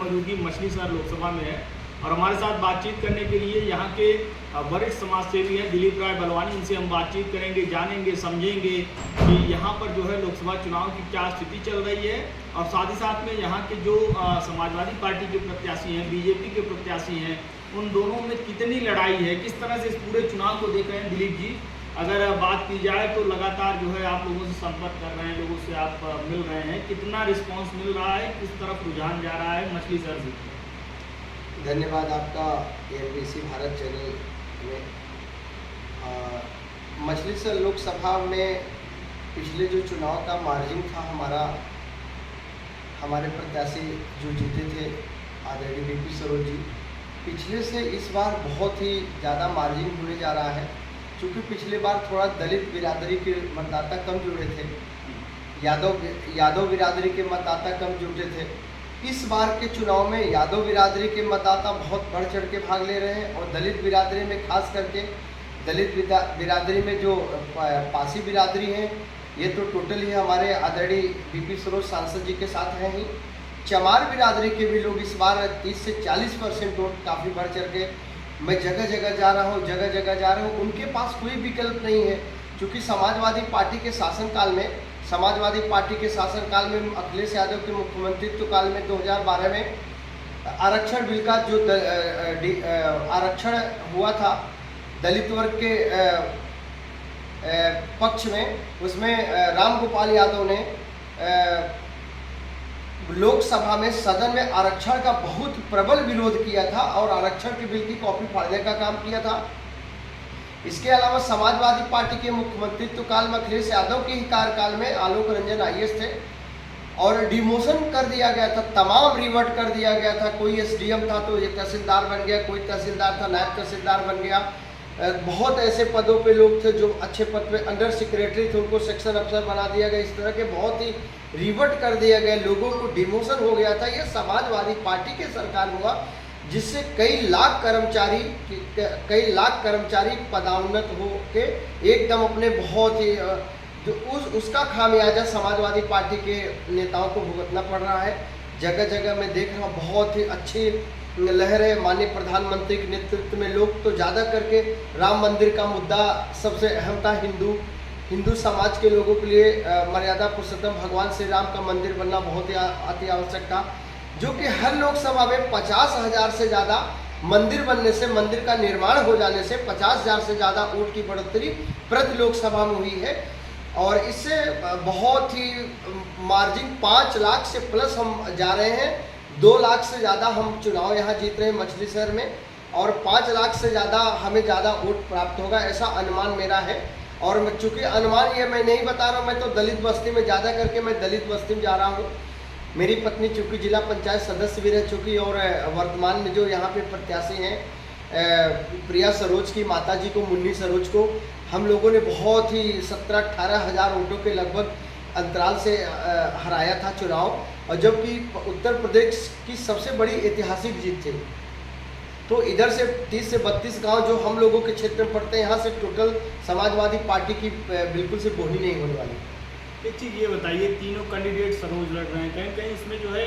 मौजूदगी मछलीशहर लोकसभा में है और हमारे साथ बातचीत करने के लिए यहाँ के वरिष्ठ समाजसेवी हैं दिलीप राय बलवानी। इनसे हम बातचीत करेंगे, जानेंगे, समझेंगे कि यहाँ पर जो है लोकसभा चुनाव की क्या स्थिति चल रही है और साथ ही साथ में यहाँ के जो समाजवादी पार्टी के प्रत्याशी हैं, बीजेपी के प्रत्याशी हैं, उन दोनों में कितनी लड़ाई है, किस तरह से इस पूरे चुनाव को देख रहे हैं। दिलीप जी, अगर बात की जाए तो लगातार जो है आप लोगों से संपर्क कर रहे हैं, लोगों से आप मिल रहे हैं, कितना रिस्पांस मिल रहा है, किस तरफ रुझान जा रहा है मछलीशहर से? धन्यवाद आपका एनबीसी भारत चैनल में। मछलीशहर लोकसभा में पिछले जो चुनाव का मार्जिन था हमारे प्रत्याशी जो जीते थे आदरणीय बीपी सरोज जी, पिछले से इस बार बहुत ही ज़्यादा मार्जिन होने जा रहा है। क्योंकि पिछले बार थोड़ा दलित बिरादरी के मतदाता कम जुड़े थे, यादव बिरादरी के मतदाता कम जुटे थे। इस बार के चुनाव में यादव बिरादरी के मतदाता बहुत बढ़ चढ़ के भाग ले रहे हैं और दलित बिरादरी में खास करके दलित बिरादरी में जो पासी बिरादरी है, ये तो टोटली हमारे आदरणीय बीपी सरोज सांसद जी के साथ हैं ही। चमार बिरादरी के भी लोग इस बार 30 से 40% वोट काफ़ी बढ़ चढ़ के, मैं जगह जगह जा रहा हूँ, उनके पास कोई विकल्प नहीं है। क्योंकि समाजवादी पार्टी के शासनकाल में अखिलेश यादव के मुख्यमंत्रित्व काल में 2012 में आरक्षण बिल का जो आरक्षण हुआ था दलित वर्ग के पक्ष में, उसमें राम गोपाल यादव ने लोकसभा में सदन में आरक्षण का बहुत प्रबल विरोध किया था और आरक्षण के बिल की कॉपी फाड़ने का काम किया था। इसके अलावा समाजवादी पार्टी के मुख्यमंत्रित्व काल में अखिलेश यादव के ही कार्यकाल में आलोक रंजन आईएएस थे और डिमोशन कर दिया गया था, तमाम रिवर्ट कर दिया गया था। कोई एसडीएम था तो एक तहसीलदार बन गया, कोई तहसीलदार था नायब तहसीलदार बन गया। बहुत ऐसे पदों पे लोग थे जो अच्छे पद पे अंडर सेक्रेटरी थे, उनको सेक्शन अफसर बना दिया गया। इस तरह के बहुत ही रिवर्ट कर दिया गया, लोगों को डिमोशन हो गया था। ये समाजवादी पार्टी के सरकार हुआ जिससे कई लाख कर्मचारी पदोन्नत हो के एकदम अपने बहुत ही जो उसका खामियाजा समाजवादी पार्टी के नेताओं को भुगतना पड़ रहा है। जगह जगह मैं देख रहा हूँ बहुत ही अच्छी लहर है। माननीय प्रधानमंत्री के नेतृत्व में लोग तो ज़्यादा करके राम मंदिर का मुद्दा सबसे अहम था। हिंदू समाज के लोगों के लिए मर्यादा पुरुषोत्तम भगवान श्री राम का मंदिर बनना बहुत ही अति आवश्यक था, जो कि हर लोकसभा में 50,000 से ज़्यादा मंदिर बनने से, मंदिर का निर्माण हो जाने से 50,000 से ज़्यादा वोट की बढ़ोतरी प्रति लोकसभा में हुई है। और इससे बहुत ही मार्जिन 5 लाख से प्लस हम जा रहे हैं। 2 लाख से ज़्यादा हम चुनाव यहाँ जीत रहे हैं मछलीशहर में और 5 लाख से ज़्यादा हमें ज़्यादा वोट प्राप्त होगा, ऐसा अनुमान मेरा है। और चूँकि अनुमान ये मैं नहीं बता रहा हूँ, मैं तो दलित बस्ती में ज़्यादा करके मैं दलित बस्ती में जा रहा हूँ। मेरी पत्नी चूँकि जिला पंचायत सदस्य भी रह चुकी और वर्तमान में जो यहाँ पे प्रत्याशी हैं प्रिया सरोज की माता जी को, मुन्नी सरोज को, हम लोगों ने बहुत ही 17-18 हज़ार वोटों के लगभग अंतराल से हराया था चुनाव, और जबकि उत्तर प्रदेश की सबसे बड़ी ऐतिहासिक जीत थी। तो इधर से 30 से 32 गांव जो हम लोगों के क्षेत्र में पड़ते हैं, यहाँ से टोटल समाजवादी पार्टी की बिल्कुल से बोली नहीं होने वाली। एक चीज़ ये बताइए, तीनों कैंडिडेट सरोज लड़ रहे हैं, कहीं कहीं इसमें जो है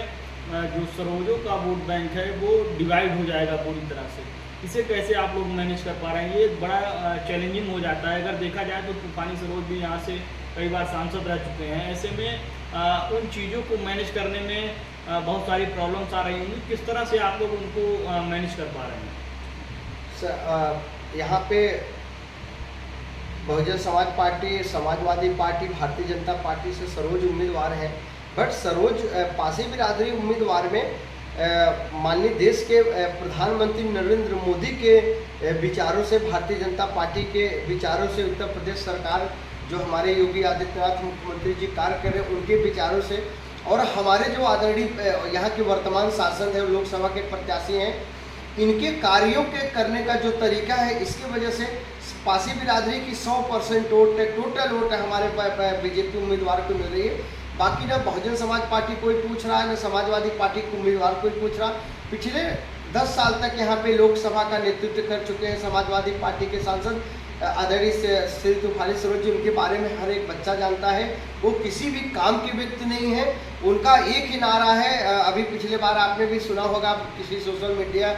जो सरोजों का वोट बैंक है वो डिवाइड हो जाएगा पूरी तरह से, इसे कैसे आप लोग मैनेज कर पा रहे हैं? ये एक बड़ा चैलेंजिंग हो जाता है। अगर देखा जाए तो तूफानी सरोज भी यहाँ से कई बार सांसद रह चुके हैं, ऐसे में उन चीज़ों को मैनेज करने में बहुत सारी प्रॉब्लम्स आ रही होंगी, किस तरह से आप लोग उनको मैनेज कर पा रहे हैं? यहाँ पे Bahujan Samaj party, Samajwadi party, Bharatiya Janata party से सरोज उम्मीदवार हैं, बट सरोज पासी बिरादरी उम्मीदवार में माननीय देश के प्रधानमंत्री नरेंद्र मोदी के विचारों से, भारतीय जनता पार्टी के विचारों से, उत्तर प्रदेश सरकार जो हमारे योगी आदित्यनाथ मुख्यमंत्री जी कार्य कर रहे हैं उनके विचारों से, और हमारे जो आदरणीय यहाँ के वर्तमान सांसद हैं, लोकसभा के प्रत्याशी हैं, इनके कार्यों के करने का जो तरीका है, इसकी वजह से पासी बिरादरी की 100% वोट, टोटल वोट हमारे बीजेपी उम्मीदवार को मिल रही है। बाकी ना बहुजन समाज पार्टी कोई पूछ रहा है, ना समाजवादी पार्टी को उम्मीदवार कोई पूछ रहा। पिछले 10 साल तक यहाँ पे लोकसभा का नेतृत्व कर चुके हैं समाजवादी पार्टी के सांसद, आदरणीय श्री तूफानी सरोज जी, उनके बारे में हर एक बच्चा जानता है। वो किसी भी काम के व्यक्ति नहीं है। उनका एक ही नारा है, अभी पिछले बार आपने भी सुना होगा किसी सोशल मीडिया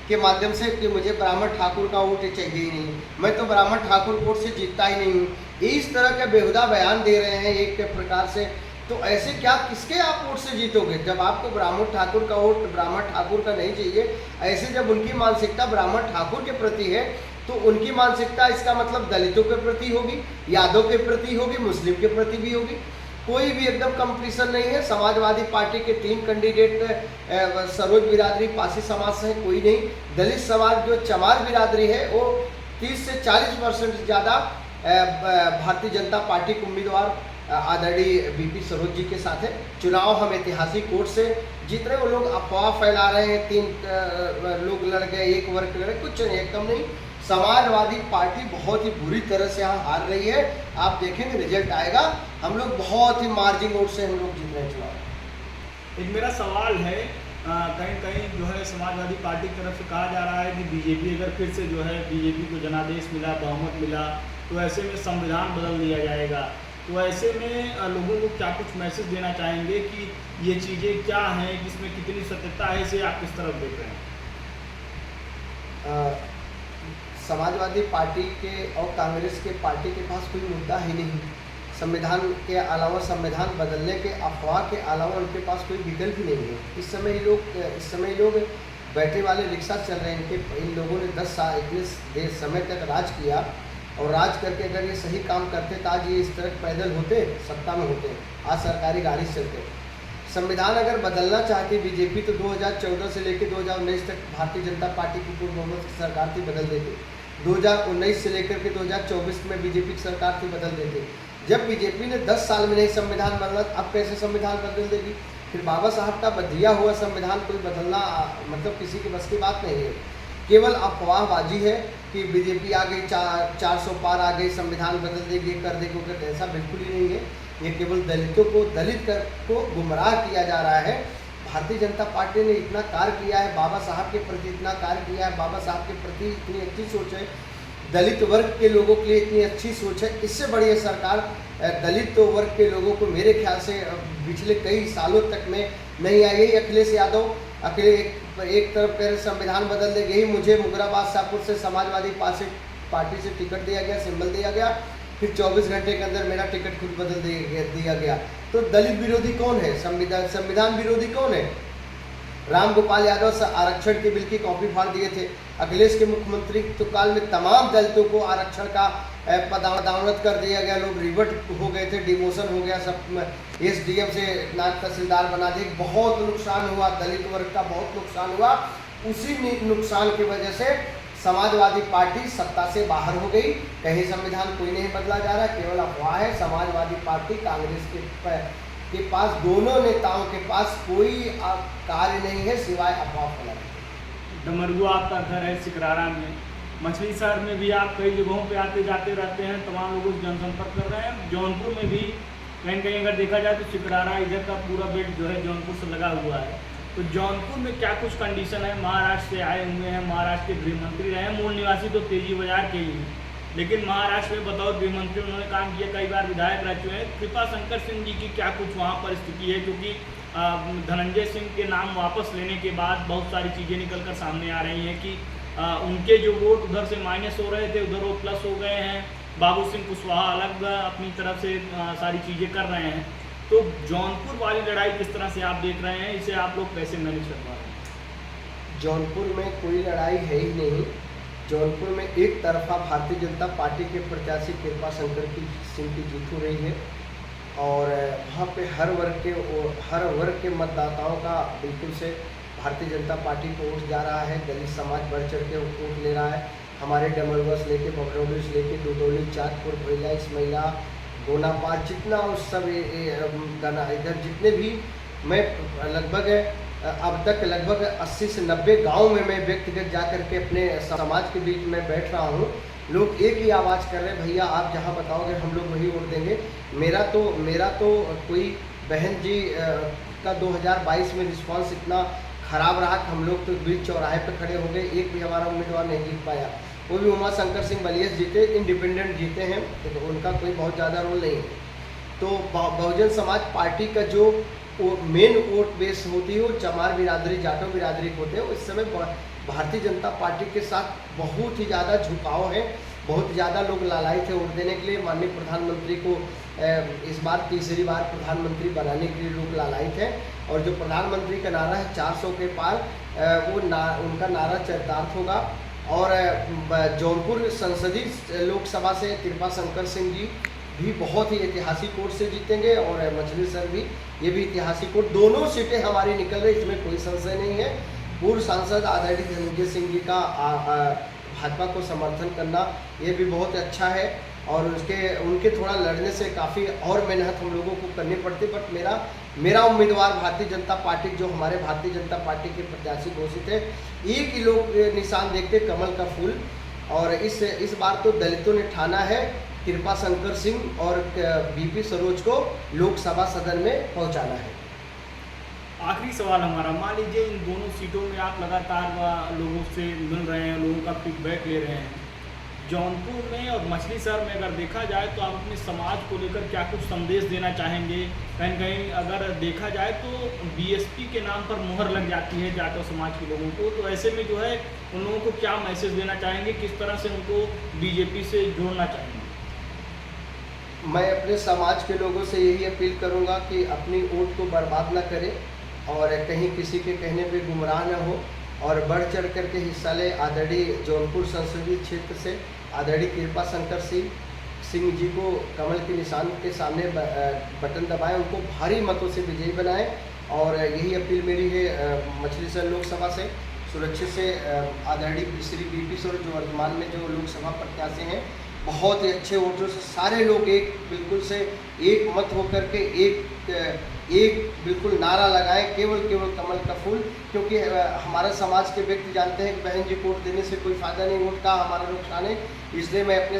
के माध्यम से, कि मुझे ब्राह्मण ठाकुर का वोट चाहिए ही नहीं, मैं तो ब्राह्मण ठाकुर वोट से जीतता ही नहीं हूँ। इस तरह का बेहुदा बयान दे रहे हैं एक प्रकार से। तो ऐसे क्या किसके आप वोट से जीतोगे जब आपको ब्राह्मण ठाकुर का वोट ब्राह्मण ठाकुर का नहीं चाहिए। ऐसे जब उनकी मानसिकता ब्राह्मण ठाकुर के प्रति है तो उनकी मानसिकता इसका मतलब दलितों के प्रति होगी, यादव के प्रति होगी, मुस्लिम के प्रति भी होगी। कोई भी एकदम कंपटीशन नहीं है। समाजवादी पार्टी के 3 कैंडिडेट सरोज बिरादरी पासी समाज से है, कोई नहीं। दलित समाज जो चमार बिरादरी है वो 30 से 40% ज़्यादा भारतीय जनता पार्टी के उम्मीदवार आदरणीय बीपी सरोज जी के साथ है। चुनाव हम ऐतिहासिक वोट से जीत रहे। वो लोग अफवाह फैला रहे हैं, 3 लोग लड़ गए, 1 वर्ग लड़ गए, कुछ नहीं, एकदम नहीं। समाजवादी पार्टी बहुत ही बुरी तरह से यहाँ हार रही है। आप देखेंगे रिजल्ट आएगा, हम लोग बहुत ही मार्जिन वोट से हम लोग जीत रहे हैं चुनाव। एक मेरा सवाल है, कहीं कहीं जो है समाजवादी पार्टी की तरफ से कहा जा रहा है कि बीजेपी अगर फिर से जो है बीजेपी को जनादेश मिला, बहुमत मिला, तो ऐसे में संविधान बदल दिया जाएगा। तो ऐसे में लोगों को क्या कुछ मैसेज देना चाहेंगे कि ये चीज़ें क्या हैं, इसमें कितनी सत्यता है, इसे आप किस तरफ देख रहे हैं? समाजवादी पार्टी के और कांग्रेस के पार्टी के पास कोई मुद्दा ही नहीं। संविधान के अलावा, संविधान बदलने के अफवाह के अलावा उनके पास कोई विकल्प ही नहीं है। इस समय लोग बैठे वाले रिक्शा चल रहे हैं। इन लोगों ने 10 साल इतने समय तक राज किया, और राज करके अगर ये सही काम करते तो आज ये इस तरह पैदल होते, सत्ता में होते, आज सरकारी गाड़ी से चलते। संविधान अगर बदलना चाहती बीजेपी तो 2014 से लेकर 2019 तक भारतीय जनता पार्टी की पूर्व बहुमत की सरकार थी, बदल देती। 2019 से लेकर के 2024 में बीजेपी की सरकार थी, बदल देती। जब बीजेपी ने 10 साल में नहीं संविधान बदला, अब कैसे संविधान बदल देगी? फिर बाबा साहब का दिया हुआ संविधान कोई बदलना मतलब किसी के बस की बात नहीं है। केवल अफवाहबाजी है कि बीजेपी आ गई, 400 पार आ गई, संविधान बदल देगी, कर देगी, कर, ऐसा बिल्कुल ही नहीं है। ये केवल दलितों को को गुमराह किया जा रहा है। भारतीय जनता पार्टी ने इतना कार्य किया है, बाबा साहब के प्रति इतना कार्य किया है, बाबा साहब के प्रति इतनी अच्छी सोच है, दलित वर्ग के लोगों के लिए इतनी अच्छी सोच है। इससे बड़ी सरकार दलित वर्ग के लोगों को मेरे ख्याल से पिछले कई सालों तक में नहीं आई है। अखिलेश यादव अकेले एक तरफ कह रहे संविधान बदल दे गई, मुझे मुगराबाद शाहपुर से समाजवादी पार्टी से टिकट दिया गया, सिंबल दिया गया, फिर 24 घंटे के अंदर मेरा टिकट खुद बदल दिया गया। तो दलित विरोधी कौन है? संविधान विरोधी कौन है? राम गोपाल यादव आरक्षण के बिल की कॉपी फाड़ दिए थे। अखिलेश के मुख्यमंत्री तो काल में तमाम दलितों को आरक्षण का पदावनत कर दिया गया, लोग रिवर्ट हो गए थे, डिमोशन हो गया, सब एसडीएम से नायब तहसीलदार बना दिए। बहुत नुकसान हुआ, दलित वर्ग का बहुत नुकसान हुआ। उसी नुकसान की वजह से समाजवादी पार्टी सत्ता से बाहर हो गई। कहीं संविधान कोई नहीं बदला जा रहा, केवल अफवाह है। समाजवादी पार्टी कांग्रेस के पास, दोनों नेताओं के पास कोई कार्य नहीं है सिवाय अफवाह फैलाने। डमरुआ आपका घर है सिकरारा में, मछली शहर में भी आप कई जगहों पे आते जाते रहते हैं, तमाम लोगों से जनसंपर्क कर रहे हैं। जौनपुर में भी कहीं कहीं अगर देखा जाए तो सिकरारा इधर का पूरा बेल्ट जो है जौनपुर से लगा हुआ है। तो जौनपुर में क्या कुछ कंडीशन है? महाराष्ट्र से आए हुए हैं, महाराष्ट्र के गृह मंत्री रहे हैं, मूल निवासी तो तेजी बाजार के ही हैं, लेकिन महाराष्ट्र में बतौर गृह मंत्री उन्होंने काम किया, कई बार विधायक रह चुके हैं। कृपा शंकर सिंह जी की क्या कुछ वहाँ पर स्थिति है? क्योंकि धनंजय सिंह के नाम वापस लेने के बाद बहुत सारी चीज़ें निकल कर सामने आ रही हैं कि उनके जो वोट उधर से माइनस हो रहे थे, उधर वो प्लस हो गए हैं। बाबू सिंह कुशवाहा अलग अपनी तरफ से सारी चीज़ें कर रहे हैं। तो जौनपुर वाली लड़ाई किस तरह से आप देख रहे हैं? इसे आप लोग कैसे मैनेज कर पा रहे हैं? जौनपुर में कोई लड़ाई है ही नहीं। जौनपुर में एक तरफा भारतीय जनता पार्टी के प्रत्याशी कृपा शंकर सिंह की जीत हो रही है, और वहाँ पे हर वर्ग के मतदाताओं का बिल्कुल से भारतीय जनता पार्टी को वोट जा रहा है। दलित समाज बढ़ चढ़ के वोट ले रहा है। हमारे डमरुआ से लेके बबरौली से लेके दुदौली, चाँदपुर, भैला, इसमैला, गोनापाल, जितना उस सब इधर जितने भी, मैं लगभग अब तक लगभग 80 से 90 गाँव में मैं व्यक्तिगत जा कर के अपने समाज के बीच में बैठ रहा हूँ। लोग एक ही आवाज़ कर रहे हैं, भैया आप जहाँ बताओगे हम लोग वही वोट देंगे। मेरा तो कोई बहन जी का 2022 में रिस्पांस इतना ख़राब रहा कि हम लोग तो बीच चौराहे पे खड़े हो गए, एक भी हमारा उम्मीदवार नहीं जीत पाया। वो भी उमा शंकर सिंह बलियस जीते, इंडिपेंडेंट जीते हैं, तो उनका कोई बहुत ज़्यादा रोल नहीं है। तो बहुजन समाज पार्टी का जो मेन वोट बेस होती है वो चमार बिरादरी, जाटव बिरादरी होते हैं। इस समय भारतीय जनता पार्टी के साथ बहुत ही ज़्यादा झुकाव है, बहुत ज़्यादा लोग लालायित है वोट देने के लिए। माननीय प्रधानमंत्री को इस बार तीसरी बार प्रधानमंत्री बनाने के लिए लोग लालायित हैं। और जो प्रधानमंत्री का नारा है 400 के पार, उनका नारा चरितार्थ होगा। और जौनपुर संसदीय लोकसभा से कृपा शंकर सिंह जी भी बहुत ही ऐतिहासिक वोट से जीतेंगे, और मछली सर भी, ये भी ऐतिहासिक वोट, दोनों सीटें हमारी निकल रही, इसमें कोई संशय नहीं है। पूर्व सांसद आदरणीय धनंजय सिंह जी का भाजपा को समर्थन करना ये भी बहुत अच्छा है, और उनके थोड़ा लड़ने से काफ़ी और मेहनत हम लोगों को करनी पड़ती। बट मेरा उम्मीदवार भारतीय जनता पार्टी, जो हमारे भारतीय जनता पार्टी के प्रत्याशी घोषित है, एक ही लोग निशान देखते, कमल का फूल। और इस बार तो दलितों ने ठाना है कृपा शंकर सिंह और बीपी सरोज को लोकसभा सदन में पहुंचाना है। आखिरी सवाल हमारा, मान लीजिए इन दोनों सीटों में आप लगातार लोगों से मिल रहे हैं, लोगों का फीडबैक ले रहे हैं, जौनपुर में और मछली शहर में अगर देखा जाए तो आप अपने समाज को लेकर क्या कुछ संदेश देना चाहेंगे? कहीं कहीं अगर देखा जाए तो बीएसपी के नाम पर मुहर लग जाती है जाटव समाज के लोगों को, तो ऐसे में जो है उन लोगों को क्या मैसेज देना चाहेंगे, किस तरह से उनको बीजेपी से जोड़ना चाहेंगे? मैं अपने समाज के लोगों से यही अपील करूंगा कि अपनी वोट को बर्बाद न करें, और कहीं किसी के कहने पे गुमराह न हो, और बढ़ चढ़ करके हिस्सा ले। आदरणीय जौनपुर संसदीय क्षेत्र से आदरणीय कृपा शंकर सिंह जी को कमल के निशान के सामने बटन दबाएं, उनको भारी मतों से विजयी बनाएं। और यही अपील मेरी है मछली शहर लोकसभा से सुरक्षित से आदरणीय श्री बीपी सरोज, जो वर्तमान में जो लोकसभा प्रत्याशी हैं, बहुत ही अच्छे वोटों से सारे लोग बिल्कुल से एक मत होकर के एक बिल्कुल नारा लगाएं, केवल कमल का फूल। क्योंकि हमारे समाज के व्यक्ति जानते हैं कि बहन जी वोट देने से कोई फ़ायदा नहीं, वोट का हमारा नुकसान है। इसलिए मैं अपने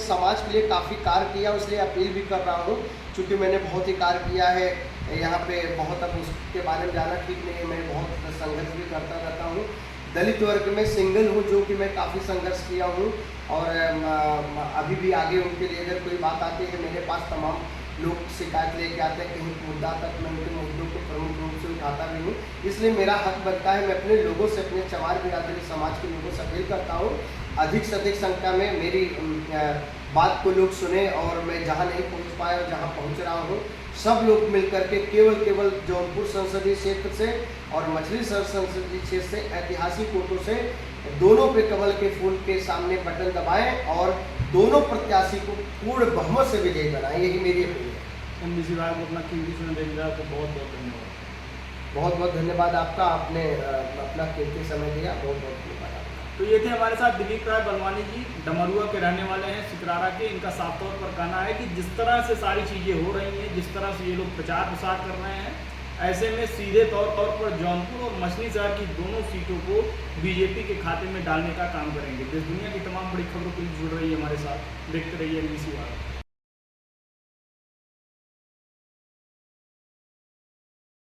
समाज के लिए काफ़ी कार्य किया, इसलिए अपील भी कर रहा हूँ। चूँकि मैंने बहुत ही कार्य किया है यहाँ पे, बहुत अब उसके बारे में जाना ठीक नहीं है, मैं बहुत संघर्ष भी करता रहता हूँ। दलित वर्ग में सिंगल हूँ, जो कि मैं काफ़ी संघर्ष किया हूँ, और अभी भी आगे उनके लिए अगर कोई बात आती है, मेरे पास तमाम लोग शिकायत लेके आते हैं, कहीं मुद्दा तक मैं उनके मुद्दों को प्रमुख रूप से उठाता भी हूँ। इसलिए मेरा हक बनता है, मैं अपने लोगों से, अपने चमार बिरादरी समाज के लोगों से अपील करता हूँ, अधिक से अधिक संख्या में मेरी बात को लोग सुने, और मैं जहाँ नहीं पहुँच पाया और जहाँ पहुँच रहा हूँ, सब लोग मिलकर के केवल जौनपुर संसदीय क्षेत्र से और मछली शहर संसदीय क्षेत्र से ऐतिहासिक वोटों से दोनों पे कमल के फूल के सामने बटन दबाएं, और दोनों प्रत्याशी को पूर्ण बहुमत से विजयी बनाएं। यही मेरी अपील है। NBC वाहिनी को अपना कीमती समय देने का तो बहुत बहुत धन्यवाद। बहुत बहुत धन्यवाद आपका, आपने अपना कीमती समय दिया, बहुत बहुत धन्यवाद आपका। तो ये थे हमारे साथ दिलीप राय बलवानी जी, डमरुआ के रहने वाले हैं, सिकरारा के। इनका साफ तौर पर कहना है कि जिस तरह से सारी चीज़ें हो रही हैं, जिस तरह से ये लोग प्रचार प्रसार कर रहे हैं, ऐसे में सीधे तौर पर जौनपुर और मछली शहर की दोनों सीटों को बीजेपी के खाते में डालने का काम करेंगे। देश दुनिया की तमाम बड़ी खबरों के लिए जुड़ रही है हमारे साथ, देखते रहिए NBC वाहिनी।